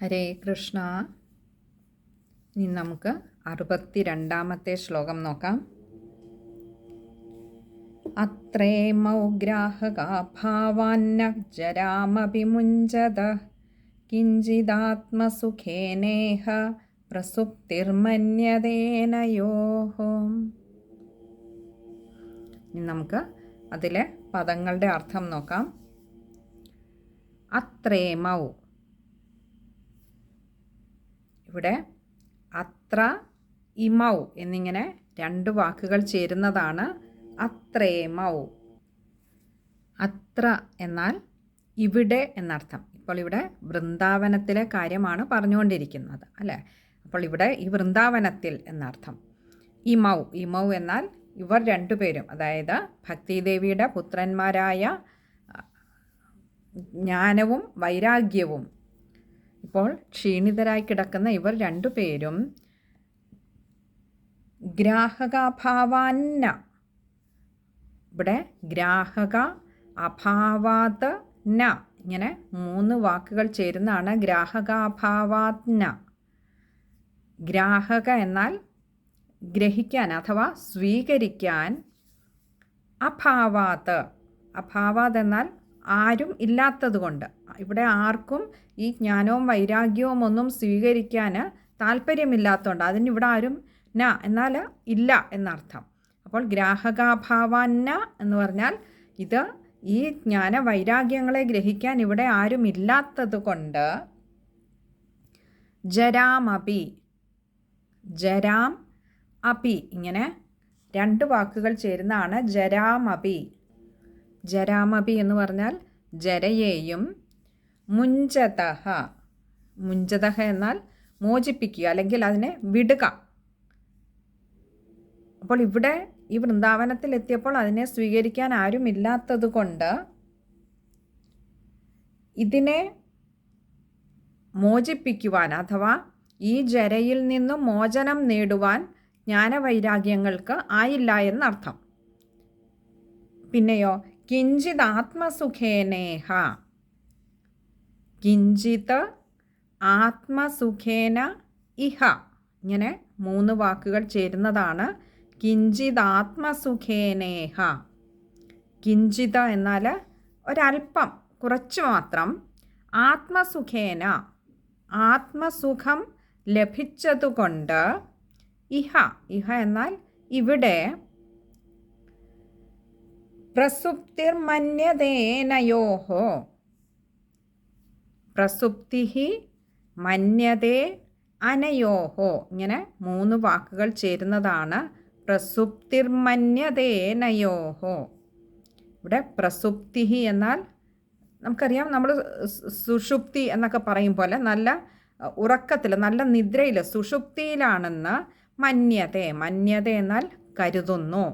ഹരേ കൃഷ്ണ. ഇനി നമുക്ക് 62-ാമത്തെ ശ്ലോകം നോക്കാം. അത്രേമൗ ഗ്രാഹകാഭാവാന്ന ജരാമപി മുഞ്ചത കിഞ്ചിദാത്മസുഖേനേഹ പ്രസുപ്തിർമന്യതേനയോഃ. ഇനി നമുക്ക് അതിലെ പദങ്ങളുടെ അർത്ഥം നോക്കാം. അത്രേമൗ, ഇവിടെ അത്ര ഇമൗ എന്നിങ്ങനെ രണ്ട് വാക്കുകൾ ചേരുന്നതാണ് അത്രേമൗ. അത്ര എന്നാൽ ഇവിടെ എന്നർത്ഥം. ഇപ്പോൾ ഇവിടെ വൃന്ദാവനത്തിലെ കാര്യമാണ് പറഞ്ഞുകൊണ്ടിരിക്കുന്നത് അല്ലേ. അപ്പോൾ ഇവിടെ ഈ വൃന്ദാവനത്തിൽ എന്നർത്ഥം. ഇമൗ, ഇമൗ എന്നാൽ ഇവർ രണ്ടുപേരും, അതായത് ഭക്തിദേവിയുടെ പുത്രന്മാരായ ജ്ഞാനവും വൈരാഗ്യവും ഇപ്പോൾ ക്ഷീണിതരായി കിടക്കുന്ന ഇവർ രണ്ടുപേരും ഗ്രാഹകാഭാവാന്ന, ഇവിടെ ഗ്രാഹക അഭാവാത് ന, ഇങ്ങനെ മൂന്ന് വാക്കുകൾ ചേരുന്നതാണ് ഗ്രാഹകാഭാവാത്ന. ഗ്രാഹക എന്നാൽ ഗ്രഹിക്കാൻ അഥവാ സ്വീകരിക്കാൻ, അഭാവാത്, അഭാവാത് എന്നാൽ ആരും ഇല്ലാത്തതുകൊണ്ട്, ഇവിടെ ആർക്കും ഈ ജ്ഞാനവും വൈരാഗ്യവും ഒന്നും സ്വീകരിക്കാൻ താല്പര്യമില്ലാത്തതുകൊണ്ട് അതിനിവിടെ ആരും ന എന്നാൽ ഇല്ല എന്നർത്ഥം. അപ്പോൾ ഗ്രാഹകാഭാവാന്ന എന്ന് പറഞ്ഞാൽ ഇത് ഈ ജ്ഞാന വൈരാഗ്യങ്ങളെ ഗ്രഹിക്കാൻ ഇവിടെ ആരും ഇല്ലാത്തത് കൊണ്ട് ജരാമപി, ജരാം അപി, ഇങ്ങനെ രണ്ട് വാക്കുകൾ ചേരുന്നതാണ് ജരാമപി. ജരാമപി എന്ന് പറഞ്ഞാൽ ജരയെയും, മുഞ്ചതഹ, മുഞ്ചതഹ എന്നാൽ മോചിപ്പിക്കുക അല്ലെങ്കിൽ അതിനെ വിടുക. അപ്പോൾ ഇവിടെ ഈ വൃന്ദാവനത്തിൽ എത്തിയപ്പോൾ അതിനെ സ്വീകരിക്കാൻ ആരുമില്ലാത്തത് കൊണ്ട് ഇതിനെ മോചിപ്പിക്കുവാൻ അഥവാ ഈ ജരയിൽ നിന്നും മോചനം നേടുവാൻ ജ്ഞാനവൈരാഗ്യങ്ങൾക്ക് ആയില്ല എന്നർത്ഥം. പിന്നെയോ കിഞ്ചിത് ആത്മസുഖേനേഹ, കിഞ്ചിത് ആത്മസുഖേന ഇഹ, ഇങ്ങനെ മൂന്ന് വാക്കുകൾ ചേരുന്നതാണ് കിഞ്ചിത് ആത്മസുഖേനേഹ. കിഞ്ചിത് എന്നാൽ ഒരല്പം, കുറച്ച് മാത്രം, ആത്മസുഖേന ആത്മസുഖം ലഭിച്ചതുകൊണ്ട്, ഇഹ, ഇഹ എന്നാൽ ഇവിടെ, പ്രസുപ്തിർമന്യതേനയോഃ, പ്രസുപ്തിഃ മന്യതേ അനയോഃ, ഇങ്ങനെ മൂന്ന് വാക്കുകൾ ചേരുന്നതാണ് പ്രസുപ്തിർമന്യതേനയോഃ. ഇവിടെ പ്രസുപ്തിഃ എന്നാൽ നമുക്കറിയാം, നമ്മൾ സുഷുപ്തി എന്നൊക്കെ പറയും പോലെ നല്ല ഉറക്കത്തിൽ, നല്ല നിദ്രയിൽ, സുഷുപ്തിയിലാണെന്ന് മന്യതേ, മന്യത എന്നാൽ കരുതുന്നു.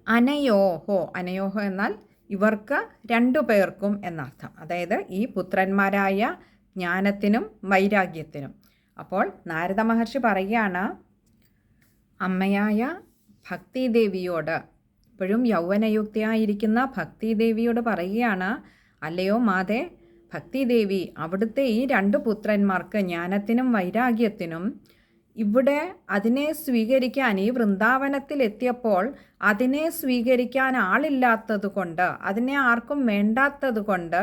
അനയോഹോ, അനയോഹോ എന്നാൽ ഇവർക്ക് രണ്ടു പേർക്കും എന്നർത്ഥം, അതായത് ഈ പുത്രന്മാരായ ജ്ഞാനത്തിനും വൈരാഗ്യത്തിനും. അപ്പോൾ നാരദ മഹർഷി പറയുകയാണ് അമ്മയായ ഭക്തിദേവിയോട്, ഇപ്പോഴും യൗവനയുക്തയായിരിക്കുന്ന ഭക്തിദേവിയോട് പറയുകയാണ്, അല്ലയോ മാതേ ഭക്തിദേവി, അവിടുത്തെ ഈ രണ്ട് പുത്രന്മാർക്ക് ജ്ഞാനത്തിനും വൈരാഗ്യത്തിനും ഇവിടെ അതിനെ സ്വീകരിക്കാൻ, ഈ വൃന്ദാവനത്തിൽ എത്തിയപ്പോൾ അതിനെ സ്വീകരിക്കാൻ ആളില്ലാത്തത് കൊണ്ട്, അതിനെ ആർക്കും വേണ്ടാത്തത് കൊണ്ട്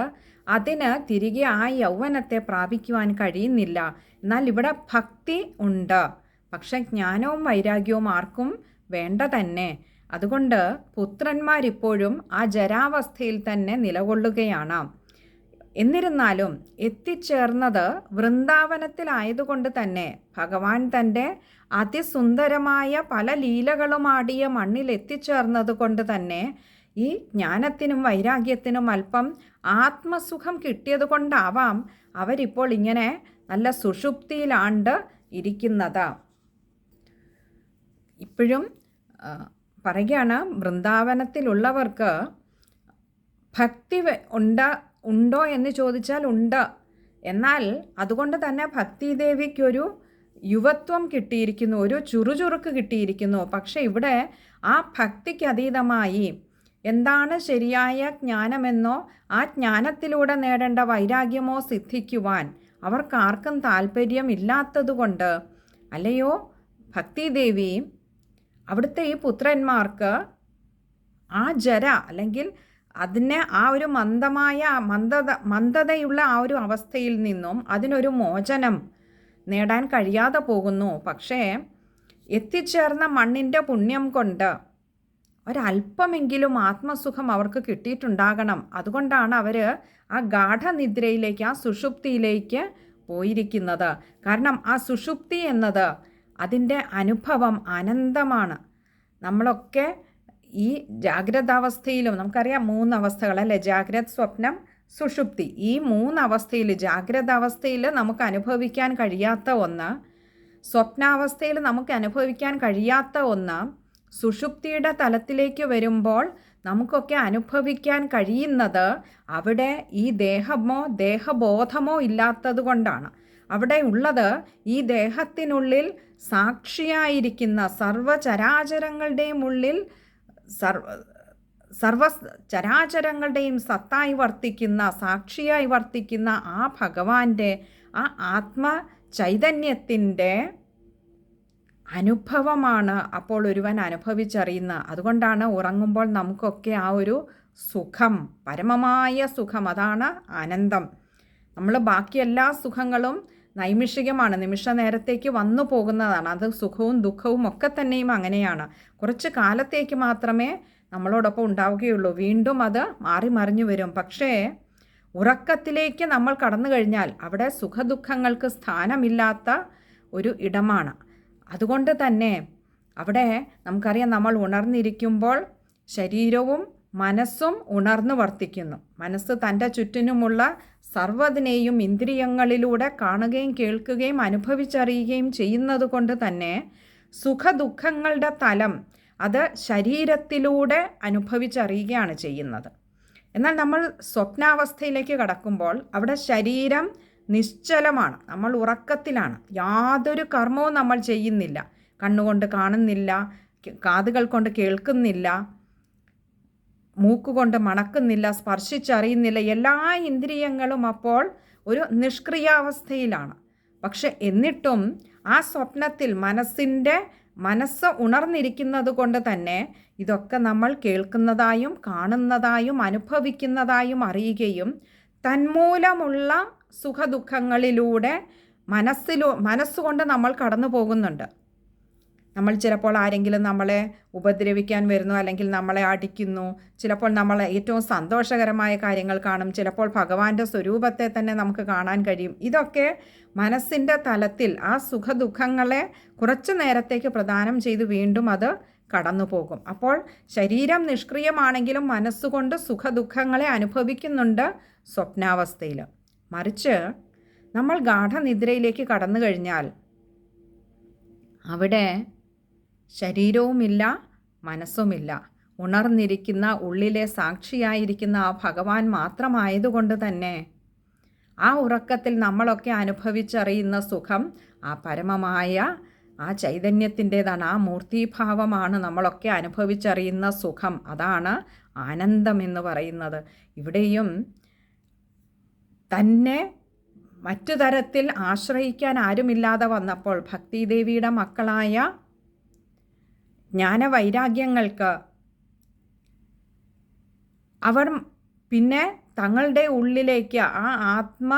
അതിന് തിരികെ ആ യൗവനത്തെ പ്രാപിക്കുവാൻ കഴിയുന്നില്ല. എന്നാൽ ഇവിടെ ഭക്തി ഉണ്ട്, പക്ഷെ ജ്ഞാനവും വൈരാഗ്യവും ആർക്കും വേണ്ട തന്നെ. അതുകൊണ്ട് പുത്രന്മാരിപ്പോഴും ആ ജരാവസ്ഥയിൽ തന്നെ നിലകൊള്ളുകയാണ്. എന്നിരുന്നാലും എത്തിച്ചേർന്നത് വൃന്ദാവനത്തിലായതുകൊണ്ട് തന്നെ ഭഗവാൻ തൻ്റെ അതിസുന്ദരമായ പല ലീലകളുമാടിയ മണ്ണിൽ എത്തിച്ചേർന്നത് കൊണ്ട് തന്നെ ഈ ജ്ഞാനത്തിനും വൈരാഗ്യത്തിനും അല്പം ആത്മസുഖം കിട്ടിയത് കൊണ്ടാവാം അവരിപ്പോൾ ഇങ്ങനെ നല്ല സുഷുപ്തിയിലാണ്ട് ഇരിക്കുന്നത്. ഇപ്പോഴും പറയുകയാണ്, വൃന്ദാവനത്തിലുള്ളവർക്ക് ഭക്തി ഉണ്ടോ എന്ന് ചോദിച്ചാൽ ഉണ്ട്. എന്നാൽ അതുകൊണ്ട് തന്നെ ഭക്തിദേവിക്കൊരു യുവത്വം കിട്ടിയിരിക്കുന്നു, ഒരു ചുറുചുറുക്ക് കിട്ടിയിരിക്കുന്നു. പക്ഷെ ഇവിടെ ആ ഭക്തിക്ക് അതീതമായി എന്താണ് ശരിയായ ജ്ഞാനമെന്നോ ആ ജ്ഞാനത്തിലൂടെ നേടേണ്ട വൈരാഗ്യമോ സിദ്ധിക്കുവാൻ അവർക്കാർക്കും താല്പര്യമില്ലാത്തതുകൊണ്ട് അല്ലയോ ഭക്തിദേവി അവിടുത്തെ ഈ പുത്രന്മാർക്ക് ആ ജര അല്ലെങ്കിൽ അതിനെ ആ ഒരു മന്ദതയുള്ള ആ ഒരു അവസ്ഥയിൽ നിന്നും അതിനൊരു മോചനം നേടാൻ കഴിയാതെ പോകുന്നു. പക്ഷേ എത്തിച്ചേർന്ന മണ്ണിൻ്റെ പുണ്യം കൊണ്ട് ഒരല്പമെങ്കിലും ആത്മസുഖം അവർക്ക് കിട്ടിയിട്ടുണ്ടാകണം. അതുകൊണ്ടാണ് അവർ ആ ഗാഠനിദ്രയിലേക്ക്, ആ സുഷുപ്തിയിലേക്ക് പോയിരിക്കുന്നത്. കാരണം ആ സുഷുപ്തി എന്നത് അതിൻ്റെ അനുഭവം അനന്തമാണ്. നമ്മളൊക്കെ ഈ ജാഗ്രതാവസ്ഥയിലും നമുക്കറിയാം 3 അവസ്ഥകളല്ലേ, ജാഗ്രത്, സ്വപ്നം, സുഷുപ്തി. ഈ 3 അവസ്ഥയിൽ ജാഗ്രതാവസ്ഥയിൽ നമുക്ക് അനുഭവിക്കാൻ കഴിയാത്ത ഒന്ന്, സ്വപ്നാവസ്ഥയിൽ നമുക്ക് അനുഭവിക്കാൻ കഴിയാത്ത ഒന്ന്, സുഷുപ്തിയുടെ തലത്തിലേക്ക് വരുമ്പോൾ നമുക്കൊക്കെ അനുഭവിക്കാൻ കഴിയുന്നത് അവിടെ ഈ ദേഹമോ ദേഹബോധമോ ഇല്ലാത്തത് കൊണ്ടാണ്. അവിടെ ഉള്ളത് ഈ ദേഹത്തിനുള്ളിൽ സാക്ഷിയായിരിക്കുന്ന സർവചരാചരങ്ങളുടെയും ഉള്ളിൽ സർവചരാചരങ്ങളുടെയും സത്തായി വർത്തിക്കുന്ന, സാക്ഷിയായി വർത്തിക്കുന്ന ആ ഭഗവാന്റെ ആ ആത്മ ചൈതന്യത്തിൻ്റെ അനുഭവമാണ് അപ്പോൾ ഒരുവൻ അനുഭവിച്ചറിയുന്നത്. അതുകൊണ്ടാണ് ഉറങ്ങുമ്പോൾ നമുക്കൊക്കെ ആ ഒരു സുഖം, പരമമായ സുഖം, അതാണ് ആനന്ദം. നമ്മൾ ബാക്കി എല്ലാ സുഖങ്ങളും നൈമിഷികമാണ്, നിമിഷ നേരത്തേക്ക് വന്നു പോകുന്നതാണ്. അത് സുഖവും ദുഃഖവും ഒക്കെ തന്നെയും അങ്ങനെയാണ്. കുറച്ച് കാലത്തേക്ക് മാത്രമേ നമ്മളോടൊപ്പം ഉണ്ടാവുകയുള്ളൂ, വീണ്ടും അത് മാറി മറിഞ്ഞു വരും. പക്ഷേ ഉറക്കത്തിലേക്ക് നമ്മൾ കടന്നു കഴിഞ്ഞാൽ അവിടെ സുഖദുഃഖങ്ങൾക്ക് സ്ഥാനമില്ലാത്ത ഒരു ഇടമാണ്. അതുകൊണ്ട് തന്നെ അവിടെ നമുക്കറിയാം, നമ്മൾ ഉണർന്നിരിക്കുമ്പോൾ ശരീരവും മനസ്സും ഉണർന്നു വർത്തിക്കുന്നു. മനസ്സ് തൻ്റെ ചുറ്റിനുമുള്ള സർവ്വതിനെയും ഇന്ദ്രിയങ്ങളിലൂടെ കാണുകയും കേൾക്കുകയും അനുഭവിച്ചറിയുകയും ചെയ്യുന്നത് കൊണ്ട് തന്നെ സുഖദുഃഖങ്ങളുടെ തലം അത് ശരീരത്തിലൂടെ അനുഭവിച്ചറിയുകയാണ് ചെയ്യുന്നത്. എന്നാൽ നമ്മൾ സ്വപ്നാവസ്ഥയിലേക്ക് കടക്കുമ്പോൾ അവിടെ ശരീരം നിശ്ചലമാണ്, നമ്മൾ ഉറക്കത്തിലാണ്, യാതൊരു കർമ്മവും നമ്മൾ ചെയ്യുന്നില്ല, കണ്ണുകൊണ്ട് കാണുന്നില്ല, കാതുകൾ കൊണ്ട് കേൾക്കുന്നില്ല, മൂക്കുകൊണ്ട് മണക്കുന്നില്ല, സ്പർശിച്ചറിയുന്നില്ല. എല്ലാ ഇന്ദ്രിയങ്ങളും അപ്പോൾ ഒരു നിഷ്ക്രിയാവസ്ഥയിലാണ്. പക്ഷെ എന്നിട്ടും ആ സ്വപ്നത്തിൽ മനസ്സ് ഉണർന്നിരിക്കുന്നത് കൊണ്ട് തന്നെ ഇതൊക്കെ നമ്മൾ കേൾക്കുന്നതായും കാണുന്നതായും അനുഭവിക്കുന്നതായും അറിയുകയും തന്മൂലമുള്ള സുഖദുഃഖങ്ങളിലൂടെ മനസ്സുകൊണ്ട് നമ്മൾ കടന്നു പോകുന്നുണ്ട്. നമ്മൾ ചിലപ്പോൾ ആരെങ്കിലും നമ്മളെ ഉപദ്രവിക്കാൻ വരുന്നു, അല്ലെങ്കിൽ നമ്മളെ അടിക്കുന്നു, ചിലപ്പോൾ നമ്മൾ ഏറ്റവും സന്തോഷകരമായ കാര്യങ്ങൾ കാണും, ചിലപ്പോൾ ഭഗവാന്റെ സ്വരൂപത്തെ തന്നെ നമുക്ക് കാണാൻ കഴിയും. ഇതൊക്കെ മനസ്സിൻ്റെ തലത്തിൽ ആ സുഖദുഃഖങ്ങളെ കുറച്ചു നേരത്തേക്ക് പ്രദാനം ചെയ്ത് വീണ്ടും അത് കടന്നു പോകും. അപ്പോൾ ശരീരം നിഷ്ക്രിയമാണെങ്കിലും മനസ്സുകൊണ്ട് സുഖദുഃഖങ്ങളെ അനുഭവിക്കുന്നുണ്ട് സ്വപ്നാവസ്ഥയിൽ. മറിച്ച് നമ്മൾ ഗാഠനിദ്രയിലേക്ക് കടന്നു കഴിഞ്ഞാൽ അവിടെ ശരീരവുമില്ല, മനസ്സുമില്ല, ഉണർന്നിരിക്കുന്ന ഉള്ളിലെ സാക്ഷിയായിരിക്കുന്ന ആ ഭഗവാൻ മാത്രമായതുകൊണ്ട് തന്നെ ആ ഉറക്കത്തിൽ നമ്മളൊക്കെ അനുഭവിച്ചറിയുന്ന സുഖം ആ പരമമായ ആ ചൈതന്യത്തിൻ്റേതാണ്, ആ മൂർത്തിഭാവമാണ് നമ്മളൊക്കെ അനുഭവിച്ചറിയുന്ന സുഖം. അതാണ് ആനന്ദം എന്ന് പറയുന്നത്. ഇവിടെയും തന്നെ മറ്റു തരത്തിൽ ആശ്രയിക്കാൻ ആരുമില്ലാതെ വന്നപ്പോൾ ഭക്തിദേവിയുടെ മക്കളായ ജ്ഞാനവൈരാഗ്യങ്ങൾക്ക് അവർ പിന്നെ തങ്ങളുടെ ഉള്ളിലേക്ക് ആ ആത്മ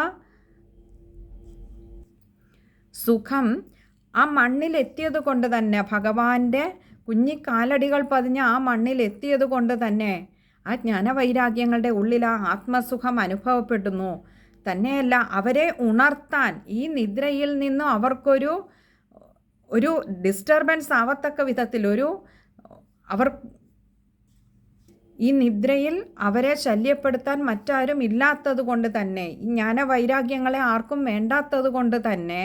സുഖം ആ മണ്ണിലെത്തിയത് കൊണ്ട് തന്നെ, ഭഗവാന്റെ കുഞ്ഞിക്കാലടികൾ പതിഞ്ഞ് ആ മണ്ണിലെത്തിയത് കൊണ്ട് തന്നെ ആ ജ്ഞാനവൈരാഗ്യങ്ങളുടെ ഉള്ളിൽ ആ ആത്മസുഖം അനുഭവപ്പെടുന്നു. തന്നെയല്ല, അവരെ ഉണർത്താൻ ഈ നിദ്രയിൽ നിന്നും അവർക്കൊരു ഡിസ്റ്റർബൻസ് ആവത്തക്ക വിധത്തിൽ അവർ ഈ നിദ്രയിൽ അവരെ ശല്യപ്പെടുത്താൻ മറ്റാരും ഇല്ലാത്തത് കൊണ്ട് തന്നെ, ഈ ജ്ഞാനവൈരാഗ്യങ്ങളെ ആർക്കും വേണ്ടാത്തത് കൊണ്ട് തന്നെ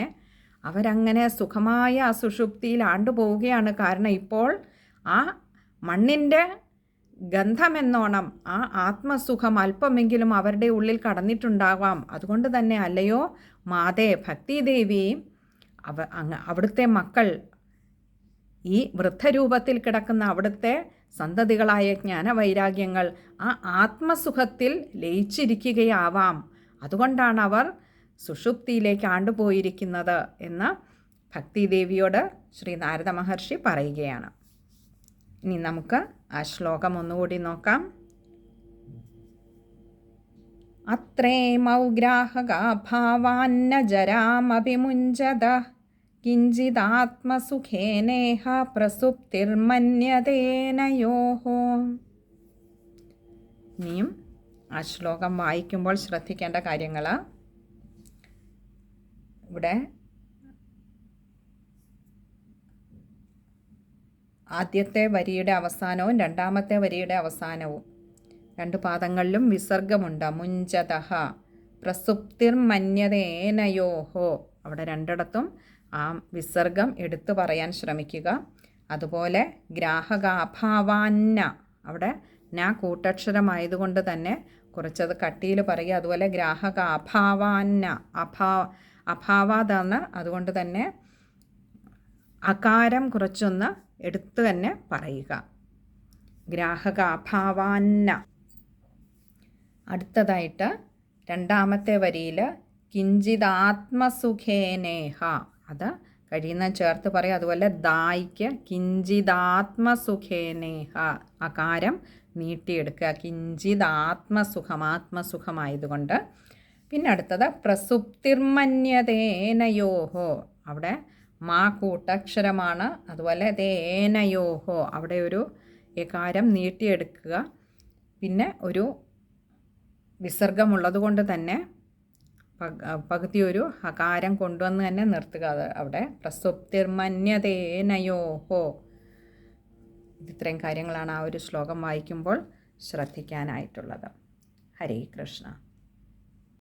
അവരങ്ങനെ സുഖമായ ആ സുഷുപ്തിയിൽ ആണ്ടുപോവുകയാണ്. കാരണം ഇപ്പോൾ ആ മണ്ണിൻ്റെ ഗന്ധമെന്നോണം ആ ആത്മസുഖം അല്പമെങ്കിലും അവരുടെ ഉള്ളിൽ കടന്നിട്ടുണ്ടാവാം. അതുകൊണ്ട് തന്നെ അല്ലയോ മാതേ ഭക്തിദേവി, അവിടുത്തെ മക്കൾ, ഈ വൃദ്ധരൂപത്തിൽ കിടക്കുന്ന അവിടുത്തെ സന്തതികളായ ജ്ഞാനവൈരാഗ്യങ്ങൾ ആ ആത്മസുഖത്തിൽ ലയിച്ചിരിക്കുകയാവാം. അതുകൊണ്ടാണ് അവർ സുഷുപ്തിയിലേക്ക് ആണ്ടുപോയിരിക്കുന്നത് എന്ന് ഭക്തിദേവിയോട് ശ്രീ നാരദ മഹർഷി പറയുകയാണ്. ഇനി നമുക്ക് ആ ശ്ലോകം ഒന്നുകൂടി നോക്കാം. അത്രേമൗഗ്രാഹകാഭാവാന്ന ജരാമഭിമുഞ്ചത കിഞ്ചിദാത്മസുഖേനേഹ പ്രസുപ്തിർമന്യതേനയോഃ. ഇനിയും ആ ശ്ലോകം വായിക്കുമ്പോൾ ശ്രദ്ധിക്കേണ്ട കാര്യങ്ങൾ, ഇവിടെ ആദ്യത്തെ വരിയുടെ അവസാനവും രണ്ടാമത്തെ വരിയുടെ അവസാനവും രണ്ട് പാദങ്ങളിലും വിസർഗമുണ്ട്. മുഞ്ചതഃ പ്രസുപ്തിർമന്യതേനയോഹോ, അവിടെ രണ്ടിടത്തും ആ വിസർഗം എടുത്തു പറയാൻ ശ്രമിക്കുക. അതുപോലെ ഗ്രാഹകാഭാവാന്ന, അവിടെ ന കൂട്ടക്ഷരമായതുകൊണ്ട് തന്നെ കുറച്ചത് കട്ടിയിൽ പറയുക. അതുപോലെ ഗ്രാഹകാഭാവാന്ന, അഭാവാതാണ്, അതുകൊണ്ട് തന്നെ അകാരം കുറച്ചൊന്ന് എടുത്തു തന്നെ പറയുക. ഗ്രാഹകാഭാവാന്ന. അടുത്തതായിട്ട് രണ്ടാമത്തെ വരിയിൽ കിഞ്ചിദാത്മസുഖേനേഹ, അത് കഴിയുന്ന ചേർത്ത് പറയും. അതുപോലെ ദായിക്ക് കിഞ്ചിദാത്മസുഖേനേഹ, അകാരം നീട്ടിയെടുക്കുക. കിഞ്ചിദാത്മസുഖം, ആത്മസുഖമായതുകൊണ്ട്. പിന്നെ അടുത്തത് പ്രസുപ്തിർമന്യതേനയോഹോ, അവിടെ മാ കൂട്ടക്ഷരമാണ്. അതുപോലെ തേനയോഹോ, അവിടെ ഒരു എകാരം നീട്ടിയെടുക്കുക. പിന്നെ ഒരു വിസർഗമുള്ളത് കൊണ്ട് തന്നെ പകുതി ഒരു ഹകാരം കൊണ്ടുവന്ന് തന്നെ നിർത്തുക. അവിടെ പ്രസുപ്തിർമന്യതേനയോഹോ. ഇത്രയും കാര്യങ്ങളാണ് ആ ഒരു ശ്ലോകം വായിക്കുമ്പോൾ ശ്രദ്ധിക്കാനായിട്ടുള്ളത്. ഹരേ കൃഷ്ണ.